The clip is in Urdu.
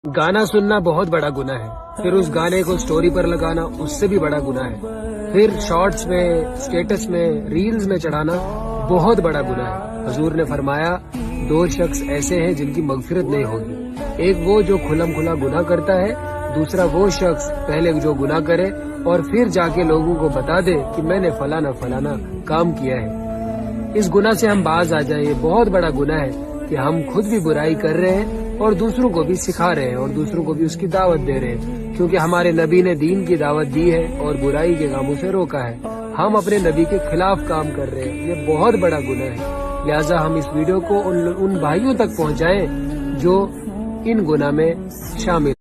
گانا سننا بہت بڑا گناہ ہے، پھر اس گانے کو سٹوری پر لگانا اس سے بھی بڑا گناہ ہے، پھر شارٹس میں، سٹیٹس میں، ریلز میں چڑھانا بہت بڑا گناہ ہے۔ حضور نے فرمایا 2 شخص ایسے ہیں جن کی مغفرت نہیں ہوگی، ایک وہ جو کھلم کھلا گناہ کرتا ہے، دوسرا وہ شخص پہلے جو گناہ کرے اور پھر جا کے لوگوں کو بتا دے کہ میں نے فلانا کام کیا ہے۔ اس گناہ سے ہم باز آ جائیں، یہ بہت بڑا گناہ ہے کہ ہم خود بھی برائی کر رہے ہیں اور دوسروں کو بھی سکھا رہے ہیں اور دوسروں کو بھی اس کی دعوت دے رہے ہیں، کیونکہ ہمارے نبی نے دین کی دعوت دی ہے اور برائی کے کاموں سے روکا ہے۔ ہم اپنے نبی کے خلاف کام کر رہے ہیں، یہ بہت بڑا گناہ ہے۔ لہٰذا ہم اس ویڈیو کو ان بھائیوں تک پہنچائیں جو ان گناہ میں شامل